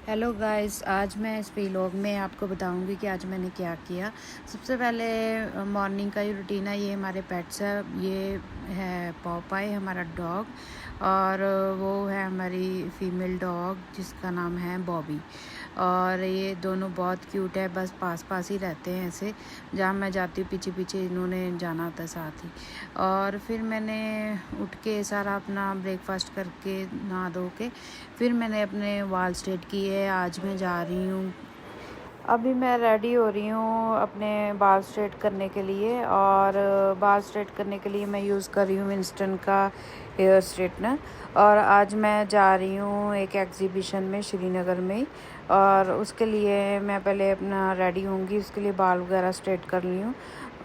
Hello guys, आज मैं इस व्लॉग में आपको बताऊंगी कि आज मैंने क्या किया। सबसे पहले मॉर्निंग का ही रूटीन है। ये हमारे पेट्स है। ये है पॉपाई, हमारा डॉग, और वो है हमारी फीमेल डॉग जिसका नाम है बॉबी। और ये दोनों बहुत क्यूट है, बस पास पास ही रहते हैं। ऐसे जहाँ मैं जाती हूँ पीछे पीछे इन्होंने जाना होता है साथ ही। और फिर मैंने उठ के सारा अपना ब्रेकफास्ट करके नहा धो के फिर मैंने अपने बाल स्ट्रेट किए। आज मैं जा रही हूँ, अभी मैं रेडी हो रही हूँ अपने बाल स्ट्रेट करने के लिए। और बाल स्ट्रेट करने के लिए मैं यूज़ कर रही हूँ विंस्टन का हेयर स्ट्रेटनर। और आज मैं जा रही हूँ एक एग्ज़िबिशन में श्रीनगर में, और उसके लिए मैं पहले अपना रेडी होंगी। उसके लिए बाल वगैरह स्ट्रेट कर ली हूँ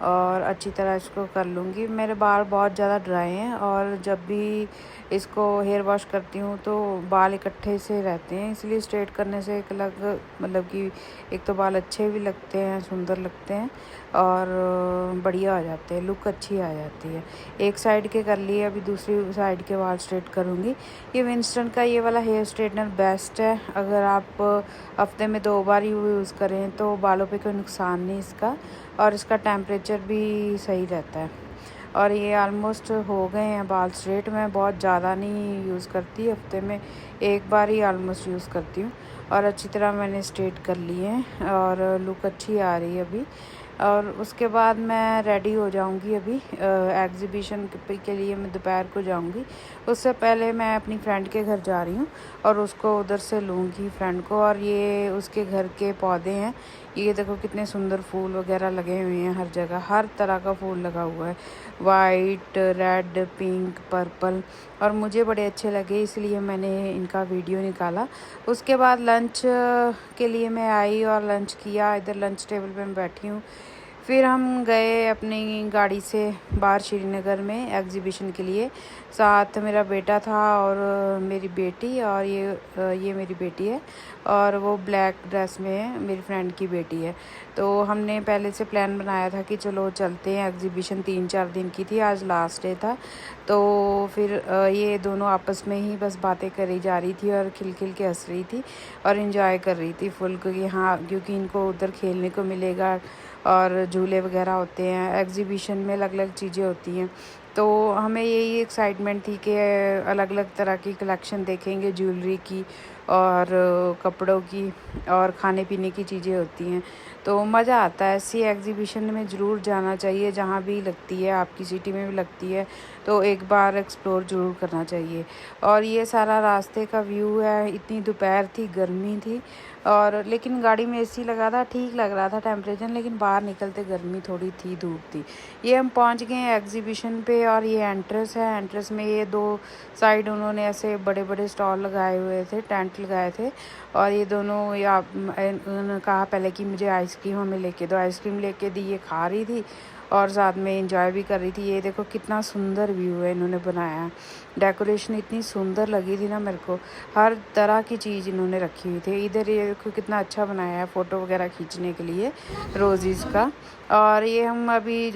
और अच्छी तरह इसको कर लूँगी। मेरे बाल बहुत ज़्यादा ड्राई हैं और जब भी इसको हेयर वॉश करती हूँ तो बाल इकट्ठे से रहते हैं, इसलिए स्ट्रेट करने से एक अलग मतलब कि एक तो बाल अच्छे भी लगते हैं, सुंदर लगते हैं और बढ़िया आ जाते हैं, लुक अच्छी आ जाती है। एक साइड के कर लिए, अभी दूसरी साइड के बाल स्ट्रेट करूँगी। ये विंस्टन का ये वाला हेयर स्ट्रेटनर बेस्ट है। अगर आप हफ्ते में 2 बार ही यूज़ करें तो बालों पे कोई नुकसान नहीं इसका, और इसका टेम्परेचर भी सही रहता है। और ये ऑलमोस्ट हो गए हैं बाल स्ट्रेट। मैं बहुत ज़्यादा नहीं यूज़ करती, हफ्ते में 1 बार ही ऑलमोस्ट यूज़ करती हूँ। और अच्छी तरह मैंने स्ट्रेट कर लिए हैं और लुक अच्छी आ रही है अभी। और उसके बाद मैं रेडी हो जाऊंगी। अभी एग्ज़िबिशन के लिए मैं दोपहर को जाऊंगी। उससे पहले मैं अपनी फ्रेंड के घर जा रही हूँ और उसको उधर से लूँगी फ्रेंड को। और ये उसके घर के पौधे हैं। ये देखो कितने सुंदर फूल वगैरह लगे हुए हैं, हर जगह हर तरह का फूल लगा हुआ है, वाइट, रेड, पिंक, पर्पल। और मुझे बड़े अच्छे लगे इसलिए मैंने इनका वीडियो निकाला। उसके बाद लंच के लिए मैं आई और लंच किया। इधर लंच टेबल पे मैं बैठी हूँ। फिर हम गए अपनी गाड़ी से बाहर श्रीनगर में एग्ज़िबिशन के लिए। साथ मेरा बेटा था और मेरी बेटी, और ये मेरी बेटी है और वो ब्लैक ड्रेस में है, मेरी फ्रेंड की बेटी है। तो हमने पहले से प्लान बनाया था कि चलो चलते हैं। एग्ज़िबिशन 3-4 दिन की थी, आज लास्ट डे था। तो फिर ये दोनों आपस में ही बस बातें करी जा रही थी और खिल खिल के हंस रही थी और एंजॉय कर रही थी फुल, क्योंकि इनको उधर खेलने को मिलेगा और झूले वगैरह होते हैं। एग्ज़िबिशन में अलग अलग चीज़ें होती हैं, तो हमें यही एक्साइटमेंट थी कि अलग अलग तरह की कलेक्शन देखेंगे, ज्वेलरी की और कपड़ों की और खाने पीने की चीज़ें होती हैं। तो मज़ा आता है। ऐसी एग्ज़िबिशन में ज़रूर जाना चाहिए, जहाँ भी लगती है, आपकी सिटी में भी लगती है तो एक बार एक्सप्लोर ज़रूर करना चाहिए। और ये सारा रास्ते का व्यू है। इतनी दोपहर थी, गर्मी थी, और लेकिन गाड़ी में एसी लगा था, ठीक लग रहा था टेम्परेचर, लेकिन बाहर निकलते गर्मी थोड़ी थी, धूप थी। ये हम पहुंच गए हैं एग्ज़िबिशन पे और ये एंट्रेंस है। एंट्रेंस में ये 2 साइड उन्होंने ऐसे बड़े बड़े स्टॉल लगाए हुए थे, टेंट लगाए थे। और ये दोनों या उन्होंने कहा पहले कि मुझे आइसक्रीम हमें लेके दो। आइसक्रीम लेके दी, ये खा रही थी और साथ में एंजॉय भी कर रही थी। ये देखो कितना सुंदर व्यू है इन्होंने बनाया। डेकोरेशन इतनी सुंदर लगी थी ना मेरे को। हर तरह की चीज़ इन्होंने रखी हुई थी। इधर ये देखो कितना अच्छा बनाया है फ़ोटो वगैरह खींचने के लिए रोज़ीज़ का। और ये हम अभी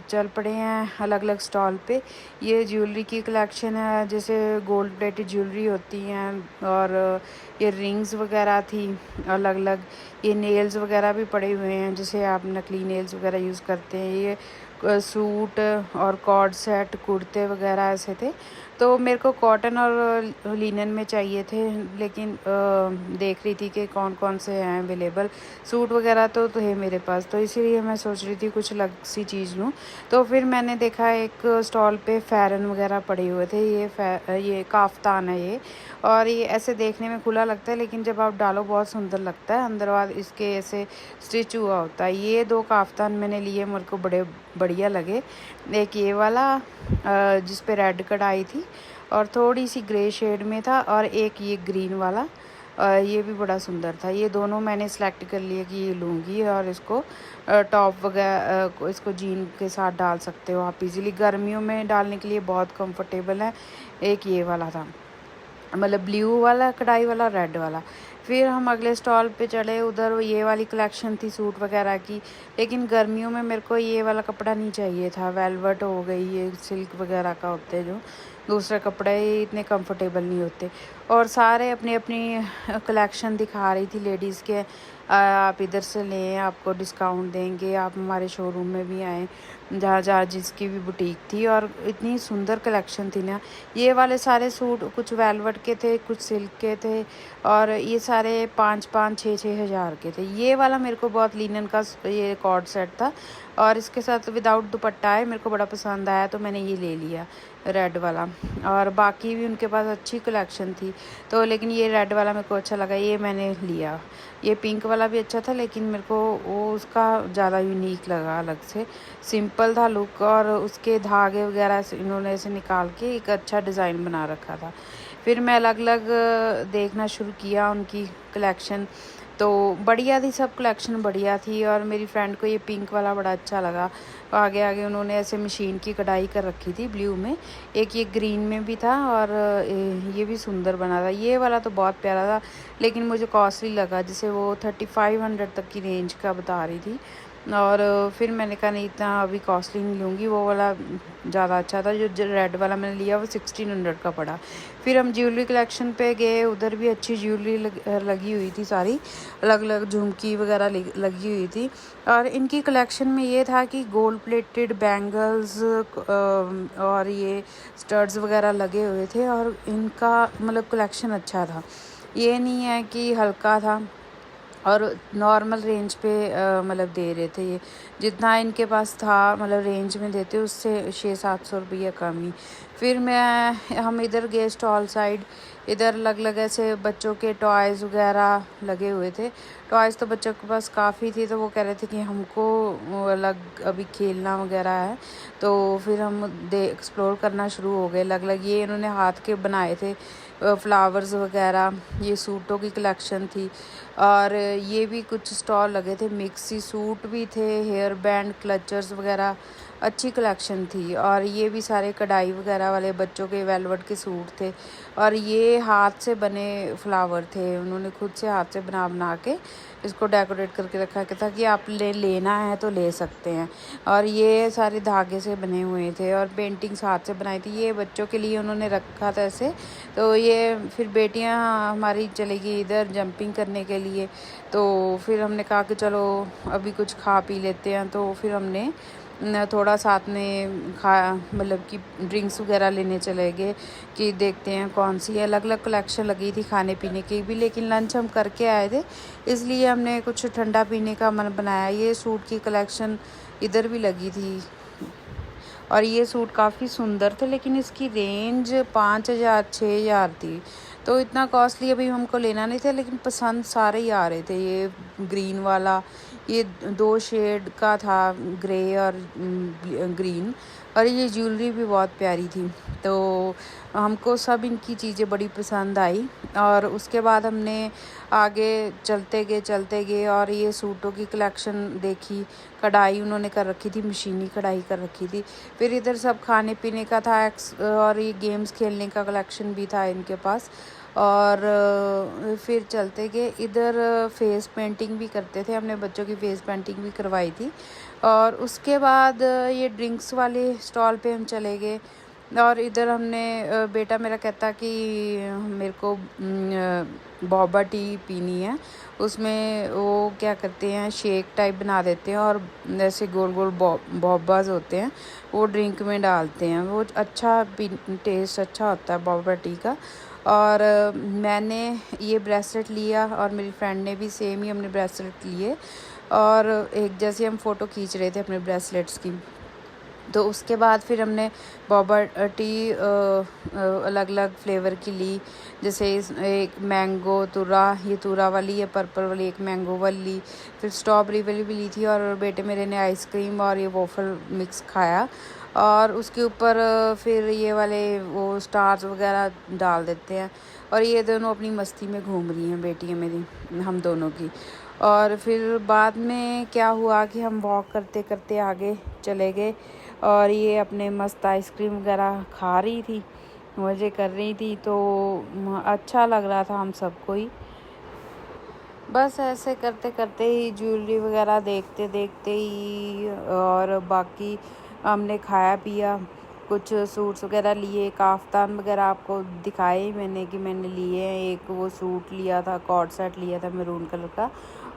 चल पड़े हैं अलग अलग स्टॉल पे। ये ज्वेलरी की कलेक्शन है, जैसे गोल्ड प्लेटेड ज्वेलरी होती हैं, और ये रिंग्स वगैरह थी अलग अलग। ये नेल्स वगैरह भी पड़े हुए हैं, जैसे आप नकली नेल्स वगैरह यूज़ करते हैं। ये सूट और कॉर्ड सेट, कुर्ते वगैरह ऐसे थे। तो मेरे को कॉटन और लिनन में चाहिए थे, लेकिन देख रही थी कि कौन कौन से हैं अवेलेबल। सूट वगैरह तो है मेरे पास, तो इसीलिए मैं सोच रही थी कुछ अलग सी चीज़ लूँ। तो फिर मैंने देखा एक स्टॉल पे फ़ैरन वगैरह पड़े हुए थे। ये काफ्तान है ये, और ये ऐसे देखने में खुला लगता है, लेकिन जब आप डालो बहुत सुंदर लगता है। अंदर बाद इसके ऐसे स्टिच हुआ होता है। ये 2 काफ्तान मैंने लिए, मेरे को बड़े बढ़िया लगे। एक ये वाला जिस पे रेड कढ़ाई थी और थोड़ी सी ग्रे शेड में था, और एक ये ग्रीन वाला, ये भी बड़ा सुंदर था। ये दोनों मैंने सेलेक्ट कर लिए कि ये लूँगी। और इसको टॉप वगैरह इसको जीन के साथ डाल सकते हो आप इजीली, गर्मियों में डालने के लिए बहुत कंफर्टेबल है। एक ये वाला था, मतलब ब्लू वाला कढ़ाई वाला, रेड वाला। फिर हम अगले स्टॉल पे चढ़े, उधर ये वाली कलेक्शन थी सूट वगैरह की। लेकिन गर्मियों में मेरे को ये वाला कपड़ा नहीं चाहिए था, वेलवेट हो गई, ये सिल्क वगैरह का होते हैं जो, दूसरे कपड़े इतने कंफर्टेबल नहीं होते। और सारे अपनी अपनी कलेक्शन दिखा रही थी लेडीज़ के, आप इधर से लें, आपको डिस्काउंट देंगे, आप हमारे शोरूम में भी आएँ, जहाँ जहाँ जिसकी भी बुटीक थी। और इतनी सुंदर कलेक्शन थी ना। ये वाले सारे सूट कुछ वेलवेट के थे, कुछ सिल्क के थे, और ये सारे 5-5, 6-6 हज़ार के थे। ये वाला मेरे को बहुत लिनन का ये कॉर्ड सेट था, और इसके साथ विदाउट दुपट्टा है, मेरे को बड़ा पसंद आया तो मैंने ये ले लिया रेड वाला। और बाकी भी उनके पास अच्छी कलेक्शन थी, तो लेकिन ये रेड वाला मेरे को अच्छा लगा, ये मैंने लिया। ये पिंक वाला भी अच्छा था, लेकिन मेरे को वो उसका ज़्यादा यूनिक लगा, अलग से सिंपल था लुक, और उसके धागे वगैरह से इन्होंने ऐसे निकाल के एक अच्छा डिज़ाइन बना रखा था। फिर मैं अलग अलग देखना शुरू किया उनकी कलेक्शन, तो बढ़िया थी सब, कलेक्शन बढ़िया थी। और मेरी फ्रेंड को ये पिंक वाला बड़ा अच्छा लगा। आगे आगे उन्होंने ऐसे मशीन की कढ़ाई कर रखी थी ब्लू में, एक ये ग्रीन में भी था, और ये भी सुंदर बना था। ये वाला तो बहुत प्यारा था, लेकिन मुझे कॉस्टली लगा, जैसे वो 3500 तक की रेंज का बता रही थी। और फिर मैंने कहा नहीं, इतना अभी कॉस्टली नहीं लूँगी, वो वाला ज़्यादा अच्छा था। जो रेड वाला मैंने लिया वो 1600 का पड़ा। फिर हम ज्वेलरी कलेक्शन पे गए, उधर भी अच्छी ज्वेलरी लगी हुई थी, सारी अलग अलग झुमकी वगैरह लगी हुई थी। और इनकी कलेक्शन में ये था कि गोल्ड प्लेटेड बैंगल्स और ये स्टड्स वगैरह लगे हुए थे, और इनका मतलब कलेक्शन अच्छा था। ये नहीं है कि हल्का था, और नॉर्मल रेंज पे मतलब दे रहे थे। ये जितना इनके पास था मतलब रेंज में देते, उससे 600-700 रुपये कम ही। फिर हम इधर गए स्टॉल साइड, इधर अलग अलग ऐसे बच्चों के टॉयज़ वगैरह लगे हुए थे। टॉयज़ तो बच्चों के पास काफ़ी थी, तो वो कह रहे थे कि हमको अलग अभी खेलना वगैरह है। तो फिर हम एक्सप्लोर करना शुरू हो गए अलग अलग। ये इन्होंने हाथ के बनाए थे फ्लावर्स वगैरह, ये सूटों की कलेक्शन थी। और ये भी कुछ स्टॉल लगे थे, मिक्सी सूट भी थे, हेयर बैंड, क्लचर्स वगैरह, अच्छी कलेक्शन थी। और ये भी सारे कढ़ाई वगैरह वाले बच्चों के वेलवेट के सूट थे, और ये हाथ से बने फ्लावर थे, उन्होंने खुद से हाथ से बना बना के इसको डेकोरेट करके रखा था कि आप लेना है तो ले सकते हैं। और ये सारे धागे से बने हुए थे, और पेंटिंग्स हाथ से बनाई थी, ये बच्चों के लिए उन्होंने रखा था ऐसे। तो ये फिर बेटियां हमारी चली गई इधर जंपिंग करने के लिए, तो फिर हमने कहा कि चलो अभी कुछ खा पी लेते हैं। तो फिर हमने थोड़ा साथ में मतलब कि ड्रिंक्स वगैरह लेने चले गए कि देखते हैं कौन सी अलग अलग कलेक्शन लगी थी खाने पीने की भी। लेकिन लंच हम करके आए थे, इसलिए हमने कुछ ठंडा पीने का मन बनाया। ये सूट की कलेक्शन इधर भी लगी थी, और ये सूट काफ़ी सुंदर थे, लेकिन इसकी रेंज 5000-6000 थी। तो इतना कॉस्टली अभी हमको लेना नहीं था, लेकिन पसंद सारे ही आ रहे थे। ये ग्रीन वाला, ये 2 शेड का था, ग्रे और ग्रीन। और ये ज्वेलरी भी बहुत प्यारी थी, तो हमको सब इनकी चीज़ें बड़ी पसंद आई। और उसके बाद हमने आगे चलते गए और ये सूटों की कलेक्शन देखी। कढ़ाई उन्होंने कर रखी थी, मशीनी कढ़ाई कर रखी थी। फिर इधर सब खाने पीने का था, और ये गेम्स खेलने का कलेक्शन भी था इनके पास। और फिर चलते गए, इधर फेस पेंटिंग भी करते थे, हमने बच्चों की फेस पेंटिंग भी करवाई थी। और उसके बाद ये ड्रिंक्स वाले स्टॉल पे हम चले गए, और इधर हमने बेटा मेरा कहता कि मेरे को बोबा टी पीनी है। उसमें वो क्या करते हैं, शेक टाइप बना देते हैं, और जैसे गोल गोल बोबाज होते हैं, वो ड्रिंक में डालते हैं। वो अच्छा टेस्ट अच्छा होता है बोबा टी का। और मैंने ये ब्रेसलेट लिया, और मेरी फ्रेंड ने भी सेम ही हमने ब्रेसलेट लिए, और एक जैसे हम फ़ोटो खींच रहे थे अपने ब्रेसलेट्स की। तो उसके बाद फिर हमने बोबा टी अलग अलग फ्लेवर की ली, जैसे एक मैंगो तुरा, ये तुरा वाली है, पर्पल वाली एक मैंगो वाली ली, फिर स्ट्रॉबेरी वाली भी ली थी। और बेटे मेरे ने आइसक्रीम और ये वॉफल मिक्स खाया। और उसके ऊपर फिर ये वाले वो स्टार्स वगैरह डाल देते हैं। और ये दोनों अपनी मस्ती में घूम रही हैं बेटियाँ मेरी, हम दोनों की। और फिर बाद में क्या हुआ कि हम वॉक करते करते आगे चले गए, और ये अपने मस्त आइसक्रीम वगैरह खा रही थी, मज़े कर रही थी। तो अच्छा लग रहा था हम सबको ही। बस ऐसे करते करते ही, ज्वेलरी वगैरह देखते देखते ही, और बाकी हमने खाया पिया। कुछ सूट्स वगैरह लिए, काफ्तान वगैरह आपको दिखाए मैंने कि मैंने लिए हैं। एक वो सूट लिया था, कॉर्ड सेट लिया था मैरून कलर का,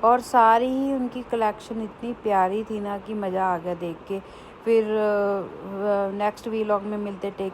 और सारी ही उनकी कलेक्शन इतनी प्यारी थी ना कि मज़ा आ गया देख के। फिर नेक्स्ट वीलॉग में मिलते। टेक